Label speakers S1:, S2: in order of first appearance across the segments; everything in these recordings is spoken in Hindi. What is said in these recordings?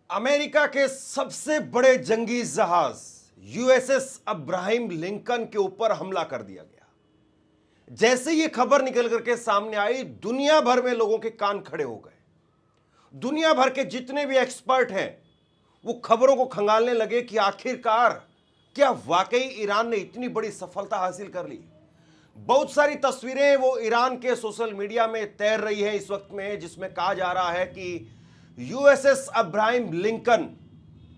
S1: अमेरिका के सबसे बड़े जंगी जहाज यूएसएस अब्राहम लिंकन के ऊपर हमला कर दिया गया। जैसे ये खबर निकल करके सामने आई, दुनिया भर में लोगों के कान खड़े हो गए। दुनिया भर के जितने भी एक्सपर्ट हैं वो खबरों को खंगालने लगे कि आखिरकार क्या वाकई ईरान ने इतनी बड़ी सफलता हासिल कर ली। बहुत सारी तस्वीरें वो ईरान के सोशल मीडिया में तैर रही है इस वक्त में, जिसमें कहा जा रहा है कि यूएसएस अब्राहम लिंकन,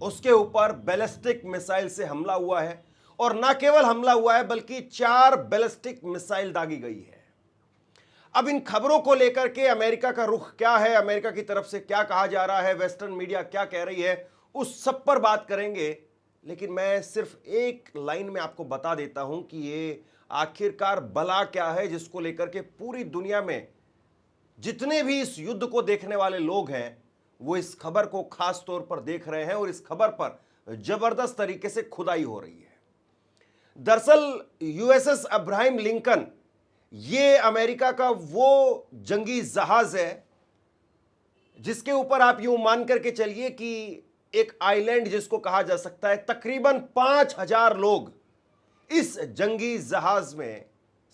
S1: उसके ऊपर बैलिस्टिक मिसाइल से हमला हुआ है। और ना केवल हमला हुआ है बल्कि 4 बैलिस्टिक मिसाइल दागी गई है। अब इन खबरों को लेकर के अमेरिका का रुख क्या है, अमेरिका की तरफ से क्या कहा जा रहा है, वेस्टर्न मीडिया क्या कह रही है, उस सब पर बात करेंगे। लेकिन मैं सिर्फ एक लाइन में आपको बता देता हूं कि ये आखिरकार बला क्या है जिसको लेकर के पूरी दुनिया में जितने भी इस युद्ध को देखने वाले लोग हैं वो इस खबर को खास तौर पर देख रहे हैं और इस खबर पर जबरदस्त तरीके से खुदाई हो रही है। दरअसल यूएसएस अब्राहम लिंकन ये अमेरिका का वो जंगी जहाज है जिसके ऊपर आप यूं मान करके चलिए कि एक आइलैंड जिसको कहा जा सकता है, तकरीबन 5000 लोग इस जंगी जहाज में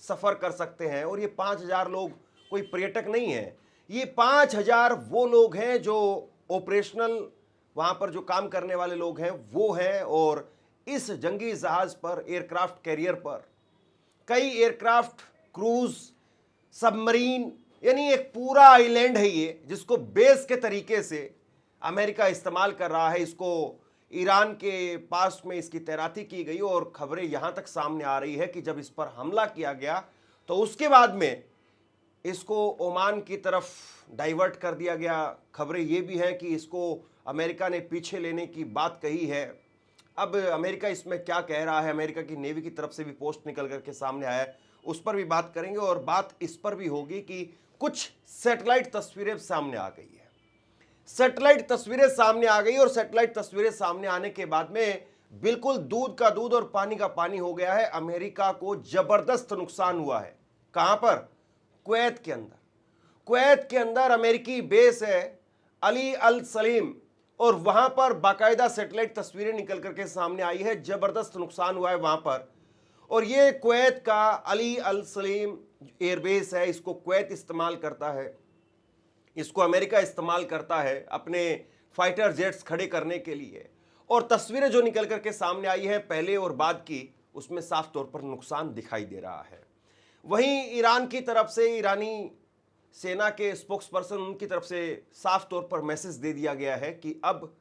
S1: सफर कर सकते हैं। और ये 5000 लोग कोई पर्यटक नहीं है, ये 5000 वो लोग हैं जो ऑपरेशनल वहां पर जो काम करने वाले लोग हैं वो हैं। और इस जंगी जहाज पर, एयरक्राफ्ट कैरियर पर कई एयरक्राफ्ट, क्रूज, सबमरीन, यानी एक पूरा आइलैंड है ये जिसको बेस के तरीके से अमेरिका इस्तेमाल कर रहा है। इसको ईरान के पास में इसकी तैनाती की गई और खबरें यहां तक सामने आ रही है कि जब इस पर हमला किया गया तो उसके बाद में इसको ओमान की तरफ डाइवर्ट कर दिया गया। खबरें ये भी हैं कि इसको अमेरिका ने पीछे लेने की बात कही है। अब अमेरिका इसमें क्या कह रहा है, अमेरिका की नेवी की तरफ से भी पोस्ट निकल करके सामने आया है, उस पर भी बात करेंगे। और बात इस पर भी होगी कि कुछ सैटेलाइट तस्वीरें सामने आ गई है। सैटेलाइट तस्वीरें सामने आ गई और सैटेलाइट तस्वीरें सामने आने के बाद में बिल्कुल दूध का दूध और पानी का पानी हो गया है। अमेरिका को जबरदस्त नुकसान हुआ है। कहां पर? कुवैत के अंदर। कुवैत के अंदर अमेरिकी बेस है अली अल सलीम, और वहां पर बाकायदा सैटेलाइट तस्वीरें निकल करके सामने आई है। जबरदस्त नुकसान हुआ है वहां पर। और ये कुवैत का अली अल सलीम एयरबेस है, इसको कुवैत इस्तेमाल करता है, इसको अमेरिका इस्तेमाल करता है अपने फाइटर जेट्स खड़े करने के लिए। और तस्वीरें जो निकल करके सामने आई है पहले और बाद की, उसमें साफ तौर पर नुकसान दिखाई दे रहा है। वहीं ईरान की तरफ से, ईरानी सेना के स्पोक्स पर्सन, उनकी तरफ से साफ तौर पर मैसेज दे दिया गया है कि अब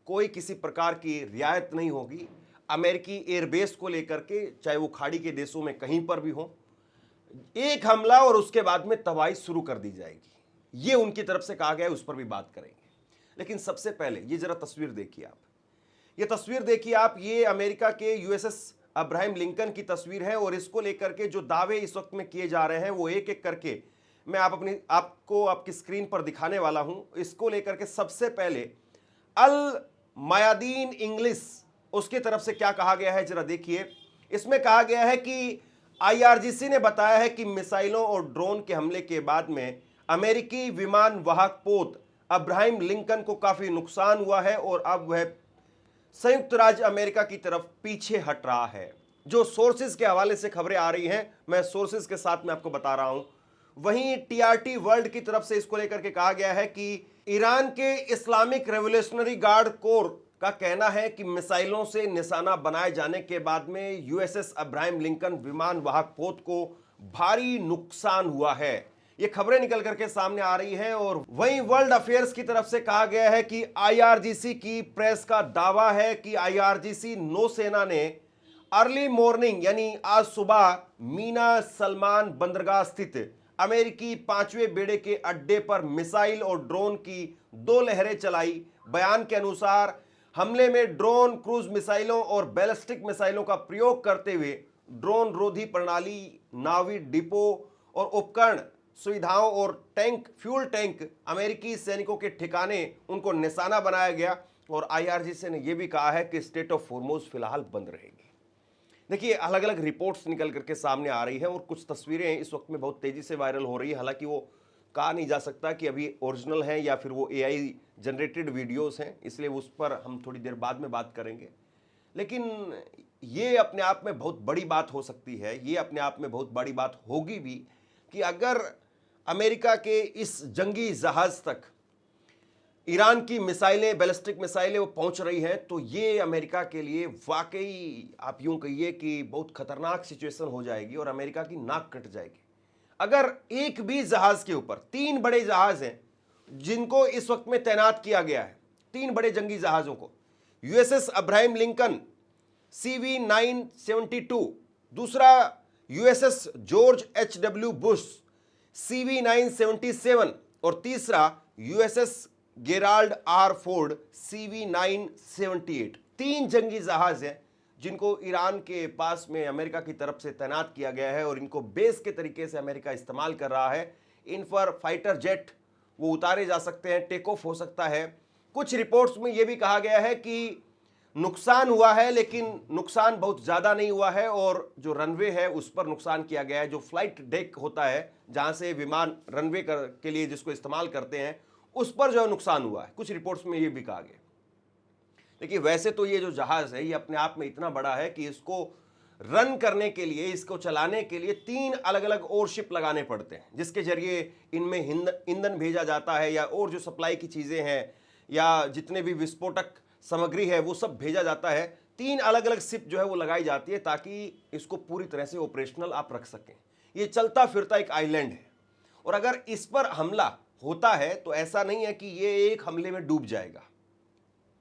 S1: कोई किसी प्रकार की रियायत नहीं होगी अमेरिकी एयरबेस को लेकर के, चाहे वो खाड़ी के देशों में कहीं पर भी हो। एक हमला और उसके बाद में तबाही शुरू कर दी जाएगी, ये उनकी तरफ से कहा गया है, उस पर भी बात करेंगे। लेकिन सबसे पहले ये जरा तस्वीर देखिए आप, ये तस्वीर देखिए आप, ये अमेरिका के यूएसएस अब्राहम लिंकन की तस्वीर है। और इसको लेकर के जो दावे इस वक्त में किए जा रहे हैं वो एक एक करके मैं आपको आपकी स्क्रीन पर दिखाने वाला हूं। इसको लेकर के सबसे पहले अल मयादीन इंग्लिश, उसकी तरफ से क्या कहा गया है जरा देखिए। इसमें कहा गया है कि आईआरजीसी ने बताया है कि मिसाइलों और ड्रोन के हमले के बाद में अमेरिकी विमान वाहक पोत अब्राहम लिंकन को काफी नुकसान हुआ है और अब वह संयुक्त राज्य अमेरिका की तरफ पीछे हट रहा है। जो सोर्सेज के हवाले से खबरें आ रही हैं, मैं सोर्सेज के साथ में आपको बता रहा हूं। वहीं टीआरटी वर्ल्ड की तरफ से इसको लेकर के कहा गया है कि ईरान के इस्लामिक रेवोल्यूशनरी गार्ड कोर का कहना है कि मिसाइलों से निशाना बनाए जाने के बाद में यूएसएस अब्राहम लिंकन विमान वाहक पोत को भारी नुकसान हुआ है। ये खबरें निकल करके सामने आ रही हैं। और वहीं वर्ल्ड अफेयर्स की तरफ से कहा गया है कि आईआरजीसी की प्रेस का दावा है कि आईआरजीसी नौसेना ने अर्ली मॉर्निंग यानी आज सुबह मीना सलमान बंदरगाह स्थित अमेरिकी 5वें बेड़े के अड्डे पर मिसाइल और ड्रोन की 2 लहरें चलाई। बयान के अनुसार हमले में ड्रोन, क्रूज मिसाइलों और बैलिस्टिक मिसाइलों का प्रयोग करते हुए ड्रोन रोधी प्रणाली, नावी डिपो और उपकरण सुविधाओं और टैंक, फ्यूल टैंक, अमेरिकी सैनिकों के ठिकाने, उनको निशाना बनाया गया। और आईआरजीसी ने यह भी कहा है कि स्टेट ऑफ हॉर्मुज फिलहाल बंद रहेगी। देखिए, अलग अलग रिपोर्ट्स निकल करके सामने आ रही हैं और कुछ तस्वीरें इस वक्त में बहुत तेजी से वायरल हो रही है। हालांकि वो कहा नहीं जा सकता कि अभी ओरिजिनल हैं या फिर वो एआई जनरेटेड वीडियोस हैं, इसलिए उस पर हम थोड़ी देर बाद में बात करेंगे। लेकिन ये अपने आप में बहुत बड़ी बात हो सकती है, ये अपने आप में बहुत बड़ी बात होगी भी कि अगर अमेरिका के इस जंगी जहाज तक ईरान की मिसाइलें, बैलिस्टिक मिसाइलें वो पहुंच रही हैं, तो ये अमेरिका के लिए वाकई आप यूं कहिए कि बहुत खतरनाक सिचुएशन हो जाएगी और अमेरिका की नाक कट जाएगी। अगर एक भी जहाज के ऊपर, 3 बड़े जहाज हैं जिनको इस वक्त में तैनात किया गया है, 3 बड़े जंगी जहाजों को, यूएसएस अब्राहम लिंकन CV972, दूसरा USS George H.W. Bush CV977 और तीसरा USS Gerald R. Ford CV978। 3 जंगी जहाज हैं जिनको ईरान के पास में अमेरिका की तरफ से तैनात किया गया है और इनको बेस के तरीके से अमेरिका इस्तेमाल कर रहा है। इन पर फाइटर जेट वो उतारे जा सकते हैं, टेक ऑफ हो सकता है। कुछ रिपोर्ट्स में यह भी कहा गया है कि नुकसान हुआ है, लेकिन नुकसान बहुत ज़्यादा नहीं हुआ है और जो रनवे है उस पर नुकसान किया गया है। जो फ्लाइट डेक होता है जहां से विमान रनवे के लिए जिसको इस्तेमाल करते हैं, उस पर जो नुकसान हुआ है, कुछ रिपोर्ट्स में ये भी कहा गया। देखिए, वैसे तो ये जो जहाज है ये अपने आप में इतना बड़ा है कि इसको रन करने के लिए, इसको चलाने के लिए 3 अलग अलग और शिप लगाने पड़ते हैं, जिसके जरिए इनमें ईंधन भेजा जाता है या और जो सप्लाई की चीज़ें हैं या जितने भी विस्फोटक सामग्री है वो सब भेजा जाता है। 3 अलग अलग शिप जो है वो लगाई जाती है ताकि इसको पूरी तरह से ऑपरेशनल आप रख सकें। ये चलता फिरता एक आइलैंड है और अगर इस पर हमला होता है तो ऐसा नहीं है कि ये एक हमले में डूब जाएगा।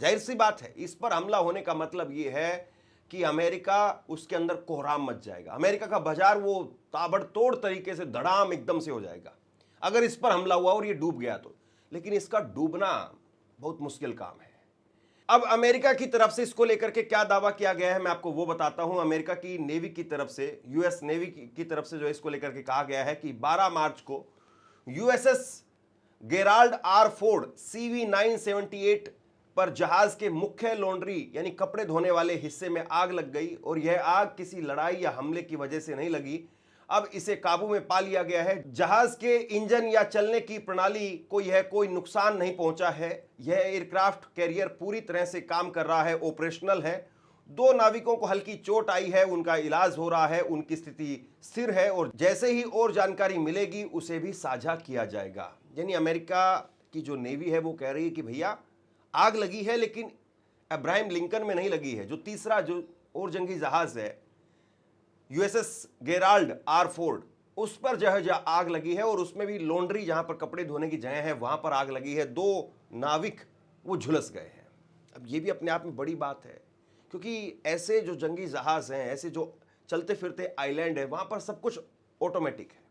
S1: जाहिर सी बात है, इस पर हमला होने का मतलब ये है कि अमेरिका, उसके अंदर कोहराम मच जाएगा। अमेरिका का बाजार वो ताबड़तोड़ तरीके से धड़ाम एकदम से हो जाएगा अगर इस पर हमला हुआ और ये डूब गया तो। लेकिन इसका डूबना बहुत मुश्किल काम है। अब अमेरिका की तरफ से इसको लेकर के क्या दावा किया गया है मैं आपको वो बताता हूं। अमेरिका की नेवी की तरफ से, यूएस नेवी की तरफ से जो इसको लेकर के कहा गया है कि 12 मार्च को USS Gerald R. Ford CV978 पर जहाज के मुख्य लॉन्ड्री यानी कपड़े धोने वाले हिस्से में आग लग गई और यह आग किसी लड़ाई या हमले की वजह से नहीं लगी। अब इसे काबू में पा लिया गया है। जहाज के इंजन या चलने की प्रणाली को यह कोई नुकसान नहीं पहुंचा है। यह एयरक्राफ्ट कैरियर पूरी तरह से काम कर रहा है, ऑपरेशनल है। 2 नाविकों को हल्की चोट आई है, उनका इलाज हो रहा है, उनकी स्थिति स्थिर है और जैसे ही और जानकारी मिलेगी उसे भी साझा किया जाएगा। यानी अमेरिका की जो नेवी है वो कह रही है कि भैया आग लगी है, लेकिन अब्राहम लिंकन में नहीं लगी है। जो तीसरा जो और जंगी जहाज है यूएसएस गेराल्ड R. फोर्ड, उस पर जो है आग लगी है और उसमें भी लॉन्ड्री जहां पर कपड़े धोने की जगह है वहां पर आग लगी है। 2 नाविक वो झुलस गए हैं। अब ये भी अपने आप में बड़ी बात है, क्योंकि ऐसे जो जंगी जहाज हैं, ऐसे जो चलते फिरते आइलैंड है, वहां पर सब कुछ ऑटोमेटिक है।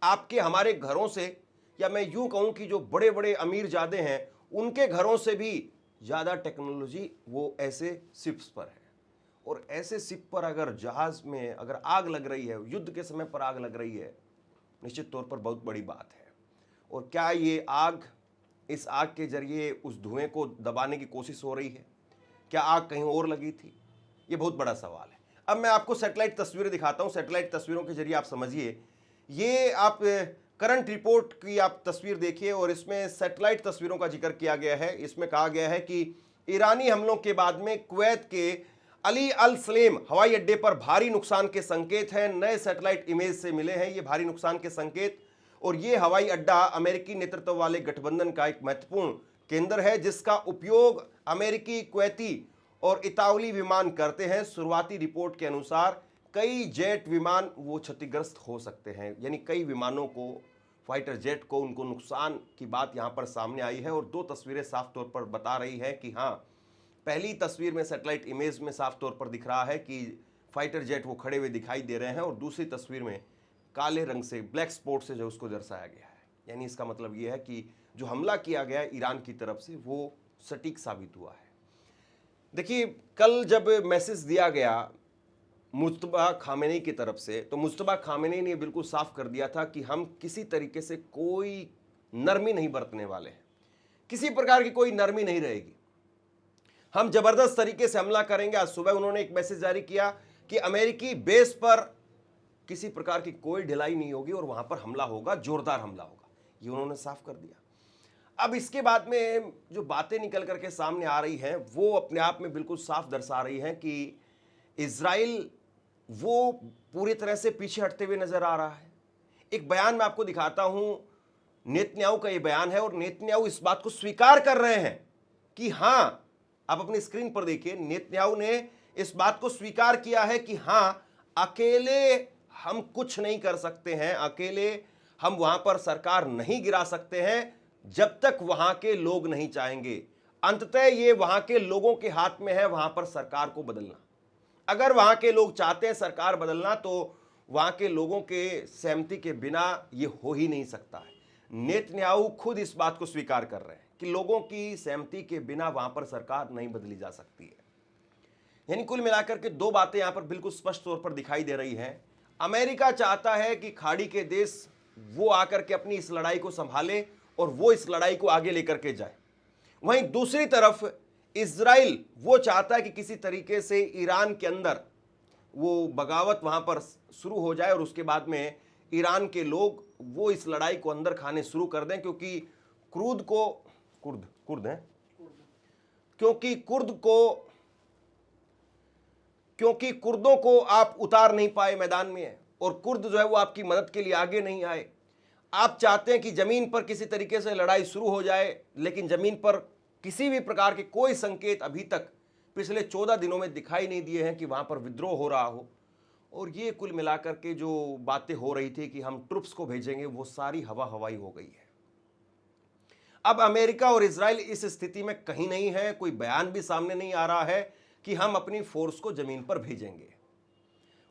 S1: आपके हमारे घरों से, या मैं यूं कहूं कि जो बड़े बड़े अमीर जादे हैं उनके घरों से भी ज़्यादा टेक्नोलॉजी वो ऐसे शिप्स पर है। और ऐसे शिप पर अगर जहाज में अगर आग लग रही है, युद्ध के समय पर आग लग रही है, निश्चित तौर पर बहुत बड़ी बात है। और क्या ये आग, इस आग के जरिए उस धुएं को दबाने की कोशिश हो रही है? क्या आग कहीं और लगी थी? ये बहुत बड़ा सवाल है। अब मैं आपको सैटेलाइट तस्वीरें दिखाता हूं। सैटेलाइट तस्वीरों के जरिए आप समझिए। ये आप करंट रिपोर्ट की आप तस्वीर देखिए और इसमें सैटेलाइट तस्वीरों का जिक्र किया गया है। इसमें कहा गया है कि ईरानी हमलों के बाद में कुवैत के अली अल सलेम हवाई अड्डे पर भारी नुकसान के संकेत हैं। नए सैटेलाइट इमेज से मिले हैं ये भारी नुकसान के संकेत। और ये हवाई अड्डा अमेरिकी नेतृत्व वाले गठबंधन का एक महत्वपूर्ण केंद्र है, जिसका उपयोग अमेरिकी, कुवैती और इतावली विमान करते हैं। शुरुआती रिपोर्ट के अनुसार कई जेट विमान वो क्षतिग्रस्त हो सकते हैं, यानी कई विमानों को, फाइटर जेट को, उनको नुकसान की बात यहाँ पर सामने आई है। और 2 तस्वीरें साफ तौर पर बता रही है कि हाँ, पहली तस्वीर में सैटेलाइट इमेज में साफ तौर पर दिख रहा है कि फाइटर जेट वो खड़े हुए दिखाई दे रहे हैं और दूसरी तस्वीर में काले रंग से, ब्लैक स्पॉट से जो उसको दर्शाया गया है। यानी इसका मतलब ये है कि जो हमला किया गया ईरान की तरफ से वो सटीक साबित हुआ है। देखिए, कल जब मैसेज दिया गया मुज्तबा खामेनी की तरफ से, तो मुज्तबा खामेनी ने बिल्कुल साफ कर दिया था कि हम किसी तरीके से कोई नरमी नहीं बरतने वाले हैं, किसी प्रकार की कोई नरमी नहीं रहेगी, हम जबरदस्त तरीके से हमला करेंगे। आज सुबह उन्होंने एक मैसेज जारी किया कि अमेरिकी बेस पर किसी प्रकार की कोई ढिलाई नहीं होगी और वहां पर हमला होगा, जोरदार हमला होगा। ये उन्होंने साफ कर दिया। अब इसके बाद में जो बातें निकल करके सामने आ रही हैं वो अपने आप में बिल्कुल साफ दर्शा रही हैं कि इजराइल वो पूरी तरह से पीछे हटते हुए नजर आ रहा है। एक बयान मैं आपको दिखाता हूं, नेतन्याहू का ये बयान है और नेतन्याहू इस बात को स्वीकार कर रहे हैं कि हां, आप अपनी स्क्रीन पर देखिए, नेतन्याहू ने इस बात को स्वीकार किया है कि हां, अकेले हम कुछ नहीं कर सकते हैं, अकेले हम वहां पर सरकार नहीं गिरा सकते हैं जब तक वहां के लोग नहीं चाहेंगे। अंततः ये वहां के लोगों के हाथ में है वहां पर सरकार को बदलना। अगर वहां के लोग चाहते हैं सरकार बदलना तो वहां के लोगों के सहमति के बिना ये हो ही नहीं सकता है। नेतन्याहू खुद इस बात को स्वीकार कर रहे हैं कि लोगों की सहमति के बिना वहां पर सरकार नहीं बदली जा सकती है। यानी कुल मिलाकर के दो बातें यहां पर बिल्कुल स्पष्ट तौर पर दिखाई दे रही हैं। अमेरिका चाहता है कि खाड़ी के देश वो आकर के अपनी इस लड़ाई को संभाले और वो इस लड़ाई को आगे लेकर के जाए। वहीं दूसरी तरफ इजराइल वो चाहता है कि किसी तरीके से ईरान के अंदर वो बगावत वहां पर शुरू हो जाए और उसके बाद में ईरान के लोग वो इस लड़ाई को अंदर खाने शुरू कर दें, क्योंकि क्योंकि कुर्दों को आप उतार नहीं पाए मैदान में, और कुर्द जो है वो आपकी मदद के लिए आगे नहीं आए। आप चाहते हैं कि जमीन पर किसी तरीके से लड़ाई शुरू हो जाए, लेकिन जमीन पर किसी भी प्रकार के कोई संकेत अभी तक पिछले 14 दिनों में दिखाई नहीं दिए हैं कि वहां पर विद्रोह हो रहा हो। और ये कुल मिलाकर के जो बातें हो रही थी कि हम ट्रुप्स को भेजेंगे, वो सारी हवाई हो गई है। अब अमेरिका और इजराइल इस स्थिति में कहीं नहीं है, कोई बयान भी सामने नहीं आ रहा है कि हम अपनी फोर्स को जमीन पर भेजेंगे।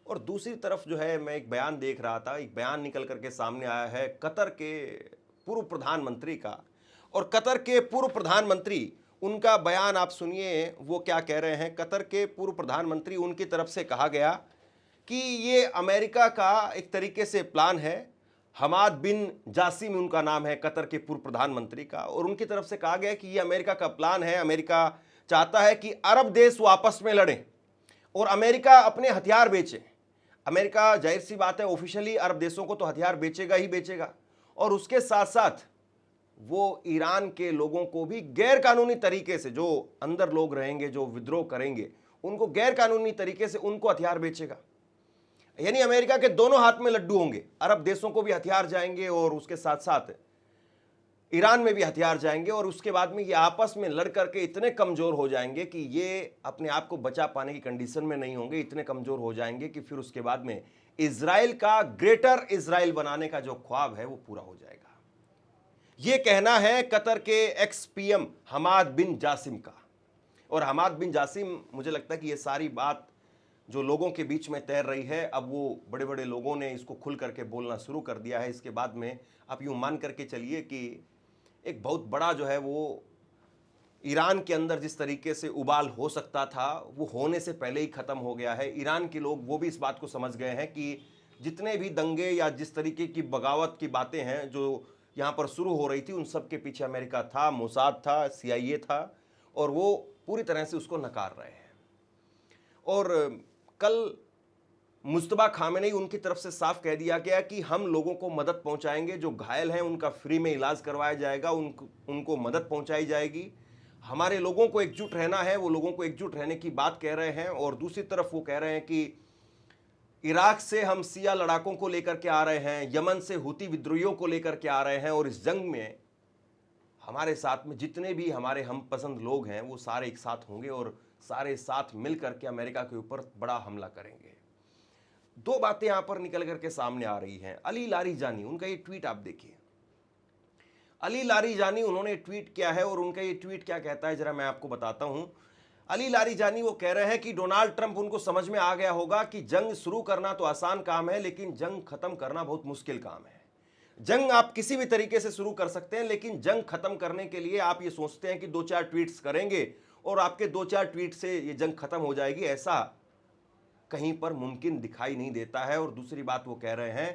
S1: और दूसरी तरफ जो है, मैं एक बयान देख रहा था, एक बयान निकल करके सामने आया है कतर के पूर्व प्रधानमंत्री का। और कतर के पूर्व प्रधानमंत्री, उनका बयान आप सुनिए वो क्या कह रहे हैं। कतर के पूर्व प्रधानमंत्री, उनकी तरफ से कहा गया कि ये अमेरिका का एक तरीके से प्लान है। हमाद बिन जासिम उनका नाम है, कतर के पूर्व प्रधानमंत्री का। और उनकी तरफ से कहा गया कि ये अमेरिका का प्लान है। अमेरिका चाहता है कि अरब देश वो आपस में लड़ें और अमेरिका अपने हथियार बेचे। अमेरिका जाहिर सी बात है ऑफिशियली अरब देशों को तो हथियार बेचेगा ही बेचेगा, और उसके साथ साथ वो ईरान के लोगों को भी गैर कानूनी तरीके से, जो अंदर लोग रहेंगे जो विद्रोह करेंगे, उनको गैर कानूनी तरीके से उनको हथियार बेचेगा। यानी अमेरिका के दोनों हाथ में लड्डू होंगे, अरब देशों को भी हथियार जाएंगे और उसके साथ साथ ईरान में भी हथियार जाएंगे। और उसके बाद में ये आपस में लड़ करके इतने कमजोर हो जाएंगे कि ये अपने आप को बचा पाने की कंडीशन में नहीं होंगे, इतने कमजोर हो जाएंगे कि फिर उसके बाद में इजराइल का ग्रेटर इजराइल बनाने का जो ख्वाब है वो पूरा हो जाएगा। ये कहना है कतर के एक्स पीएम हमाद बिन जासिम का। और हमाद बिन जासिम, मुझे लगता है कि ये सारी बात जो लोगों के बीच में तैर रही है, अब वो बड़े बड़े लोगों ने इसको खुल करके बोलना शुरू कर दिया है। इसके बाद में आप यूँ मान करके चलिए कि एक बहुत बड़ा जो है वो ईरान के अंदर जिस तरीके से उबाल हो सकता था, वो होने से पहले ही ख़त्म हो गया है। ईरान के लोग वो भी इस बात को समझ गए हैं कि जितने भी दंगे या जिस तरीके की बगावत की बातें हैं जो यहाँ पर शुरू हो रही थी, उन सब के पीछे अमेरिका था, मोसाद था, CIA था, और वो पूरी तरह से उसको नकार रहे हैं। और कल मुस्तफा खामेनेई, उनकी तरफ से साफ कह दिया गया कि हम लोगों को मदद पहुंचाएंगे, जो घायल हैं उनका फ्री में इलाज करवाया जाएगा, उनको मदद पहुंचाई जाएगी। हमारे लोगों को एकजुट रहना है, वो लोगों को एकजुट रहने की बात कह रहे हैं। और दूसरी तरफ वो कह रहे हैं कि इराक से हम सिया लड़ाकों को लेकर के आ रहे हैं, यमन से हुती विद्रोहियों को लेकर के आ रहे हैं, और इस जंग में हमारे साथ में जितने भी हमारे हम पसंद लोग हैं वो सारे एक साथ होंगे और सारे साथ मिल करके अमेरिका के ऊपर बड़ा हमला करेंगे। दो बातें यहां पर निकल करके सामने आ रही हैं। अली लारीजानी, उनका ये ट्वीट आप देखिए। अली लारीजानी, उन्होंने ट्वीट किया है और उनका ये ट्वीट क्या कहता है जरा मैं आपको बताता हूं। अली लारीजानी वो कह रहे हैं कि डोनाल्ड ट्रंप, उनको समझ में आ गया होगा कि जंग शुरू करना तो आसान काम है, लेकिन जंग खत्म करना बहुत मुश्किल काम है। जंग आप किसी भी तरीके से शुरू कर सकते हैं, लेकिन जंग खत्म करने के लिए आप ये सोचते हैं कि 2-4 ट्वीट्स करेंगे और आपके 2-4 ट्वीट से ये जंग खत्म हो जाएगी, ऐसा कहीं पर मुमकिन दिखाई नहीं देता है। और दूसरी बात वो कह रहे हैं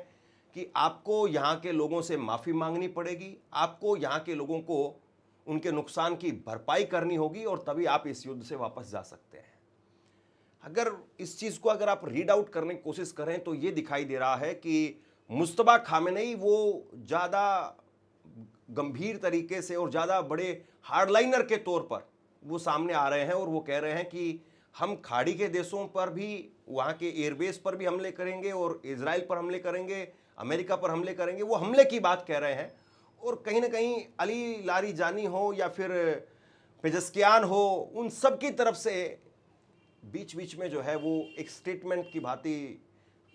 S1: कि आपको यहाँ के लोगों से माफ़ी मांगनी पड़ेगी, आपको यहाँ के लोगों को उनके नुकसान की भरपाई करनी होगी, और तभी आप इस युद्ध से वापस जा सकते हैं। अगर इस चीज़ को अगर आप रीड आउट करने की कोशिश करें तो ये दिखाई दे रहा है कि मुस्तफा खामेनेई वो ज़्यादा गंभीर तरीके से और ज़्यादा बड़े हार्डलाइनर के तौर पर वो सामने आ रहे हैं और वो कह रहे हैं कि हम खाड़ी के देशों पर भी, वहाँ के एयरबेस पर भी हमले करेंगे और इजराइल पर हमले करेंगे, अमेरिका पर हमले करेंगे। वो हमले की बात कह रहे हैं और कहीं ना कहीं अली लारीजानी हो या फिर पेजेस्कियान हो, उन सब की तरफ से बीच बीच में जो है वो एक स्टेटमेंट की भांति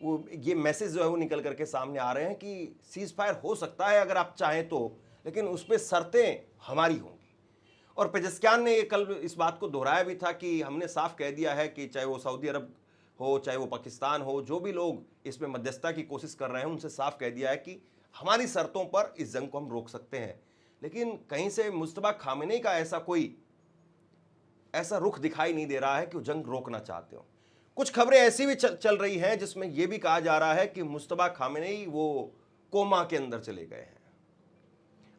S1: वो ये मैसेज जो है वो निकल करके सामने आ रहे हैं कि सीज फायर हो सकता है अगर आप चाहें तो, लेकिन उस पर शर्तें हमारी होंगी। और पेजेस्कियान ने ये कल इस बात को दोहराया भी था कि हमने साफ कह दिया है कि चाहे वो सऊदी अरब हो, चाहे वो पाकिस्तान हो, जो भी लोग इसमें मध्यस्थता की कोशिश कर रहे हैं उनसे साफ कह दिया है कि हमारी शर्तों पर इस जंग को हम रोक सकते हैं। लेकिन कहीं से मुस्तफा खामेनी का ऐसा रुख दिखाई नहीं दे रहा है कि वो जंग रोकना चाहते हो। कुछ खबरें ऐसी भी चल रही हैं जिसमें यह भी कहा जा रहा है कि मुस्तफा खामेनी वो कोमा के अंदर चले गए हैं।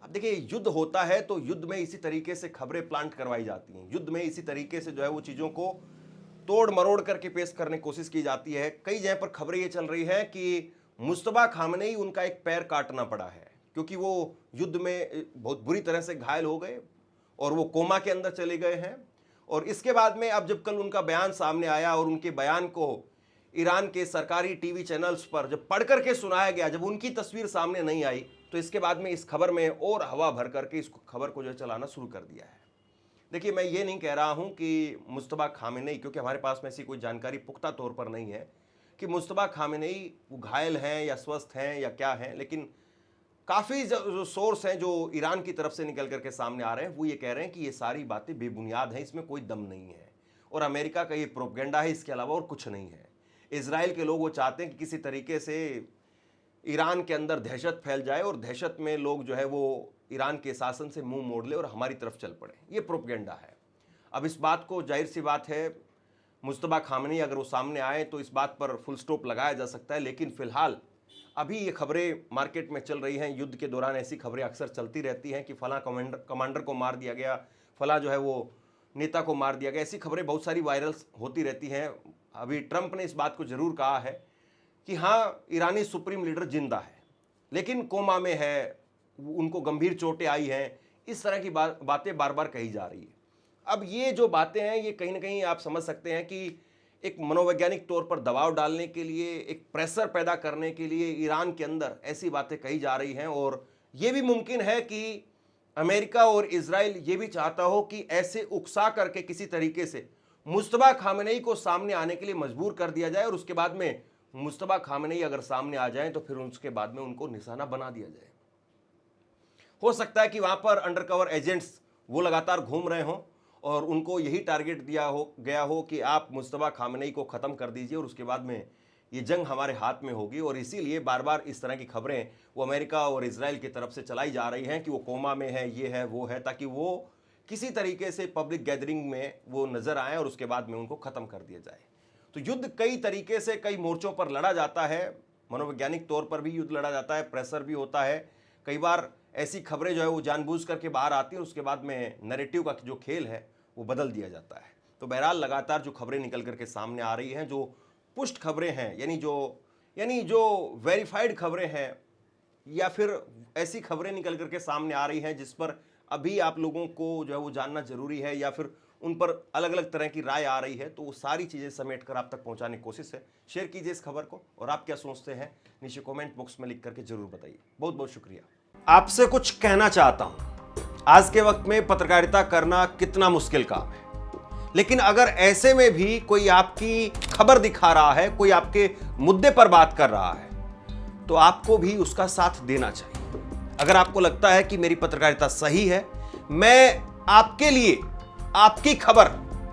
S1: अब देखिए, युद्ध होता है तो युद्ध में इसी तरीके से खबरें प्लांट करवाई जाती हैं, युद्ध में इसी तरीके से जो है वो चीज़ों को तोड़ मरोड़ करके पेश करने की कोशिश की जाती है। कई जगह पर खबरें ये चल रही है कि मुस्तफा खामेनी उनका एक पैर काटना पड़ा है क्योंकि वो युद्ध में बहुत बुरी तरह से घायल हो गए और वो कोमा के अंदर चले गए हैं। और इसके बाद में अब जब कल उनका बयान सामने आया और उनके बयान को ईरान के सरकारी टीवी चैनल्स पर जब पढ़ करके सुनाया गया, जब उनकी तस्वीर सामने नहीं आई, तो इसके बाद में इस खबर में और हवा भर करके इस खबर को जो चलाना शुरू कर दिया है। देखिए, मैं ये नहीं कह रहा हूँ कि मुस्तफा खामेनी, क्योंकि हमारे पास में ऐसी कोई जानकारी पुख्ता तौर पर नहीं है कि मुस्तफा खामेनी वो घायल हैं या स्वस्थ हैं या क्या हैं, लेकिन काफ़ी जो सोर्स हैं जो ईरान की तरफ से निकल करके सामने आ रहे हैं वो ये कह रहे हैं कि ये सारी बातें बेबुनियाद हैं, इसमें कोई दम नहीं है और अमेरिका का ये प्रोपेगेंडा है, इसके अलावा और कुछ नहीं है। इजराइल के लोग वो चाहते हैं कि किसी तरीके से ईरान के अंदर दहशत फैल जाए और दहशत में लोग जो है वो ईरान के शासन से मुंह मोड़ ले और हमारी तरफ चल पड़े, ये प्रोपेगेंडा है। अब इस बात को, जाहिर सी बात है, मुस्तफा खामेनी अगर वो सामने आए तो इस बात पर फुल स्टॉप लगाया जा सकता है, लेकिन फिलहाल अभी ये खबरें मार्केट में चल रही हैं। युद्ध के दौरान ऐसी खबरें अक्सर चलती रहती हैं कि फलां कमांडर को मार दिया गया, फलां जो है वो नेता को मार दिया गया, ऐसी खबरें बहुत सारी वायरल होती रहती हैं। अभी ट्रंप ने इस बात को ज़रूर कहा है कि हाँ, ईरानी सुप्रीम लीडर जिंदा है लेकिन कोमा में है, उनको गंभीर चोटें आई हैं, इस तरह की बातें बार बार कही जा रही है। अब ये जो बातें हैं ये कहीं ना कहीं आप समझ सकते हैं कि एक मनोवैज्ञानिक तौर पर दबाव डालने के लिए, एक प्रेशर पैदा करने के लिए ईरान के अंदर ऐसी बातें कही जा रही हैं। और ये भी मुमकिन है कि अमेरिका और इजराइल ये भी चाहता हो कि ऐसे उकसा करके किसी तरीके से मुस्तफा खामेनी को सामने आने के लिए मजबूर कर दिया जाए और उसके बाद में मुस्तफा खामेनी अगर सामने आ जाए तो फिर उसके बाद में उनको निशाना बना दिया जाए। हो सकता है कि वहां पर अंडरकवर एजेंट्स वो लगातार घूम रहे हों और उनको यही टारगेट दिया गया हो कि आप मुस्तफा खामेनी को ख़त्म कर दीजिए और उसके बाद में ये जंग हमारे हाथ में होगी। और इसीलिए बार बार इस तरह की खबरें वो अमेरिका और इजराइल की तरफ से चलाई जा रही हैं कि वो कोमा में है, ये है, वो है, ताकि वो किसी तरीके से पब्लिक गैदरिंग में वो नज़र आए और उसके बाद में उनको ख़त्म कर दिया जाए। तो युद्ध कई तरीके से कई मोर्चों पर लड़ा जाता है, मनोवैज्ञानिक तौर पर भी युद्ध लड़ा जाता है, प्रेशर भी होता है। कई बार ऐसी खबरें जो है वो जानबूझ करके बाहर आती हैं, उसके बाद में नैरेटिव का जो खेल है वो बदल दिया जाता है। तो बहरहाल लगातार जो खबरें निकल करके सामने आ रही हैं, जो पुष्ट खबरें हैं, यानी जो वेरीफाइड खबरें हैं, या फिर ऐसी खबरें निकल करके सामने आ रही हैं जिस पर अभी आप लोगों को जो है वो जानना जरूरी है या फिर उन पर अलग अलग तरह की राय आ रही है, तो वो सारी चीज़ें समेट कर आप तक पहुंचाने की कोशिश है। शेयर कीजिए इस खबर को और आप क्या सोचते हैं नीचे कमेंट बॉक्स में लिख करके जरूर बताइए। बहुत बहुत शुक्रिया। आपसे कुछ कहना चाहता हूं, आज के वक्त में पत्रकारिता करना कितना मुश्किल काम है, लेकिन अगर ऐसे में भी कोई आपकी खबर दिखा रहा है, कोई आपके मुद्दे पर बात कर रहा है, तो आपको भी उसका साथ देना चाहिए। अगर आपको लगता है कि मेरी पत्रकारिता सही है, मैं आपके लिए आपकी खबर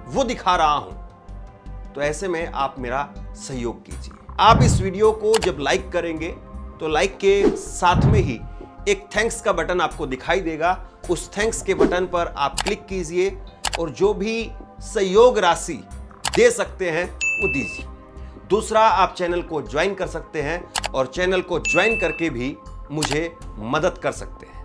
S1: वो दिखा रहा हूं, तो ऐसे में आप मेरा सहयोग कीजिए। आप इस वीडियो को जब लाइक करेंगे तो लाइक के साथ में ही एक थैंक्स का बटन आपको दिखाई देगा, उस थैंक्स के बटन पर आप क्लिक कीजिए और जो भी सहयोग राशि दे सकते हैं वो दीजिए। दूसरा, आप चैनल को ज्वाइन कर सकते हैं और चैनल को ज्वाइन करके भी मुझे मदद कर सकते हैं।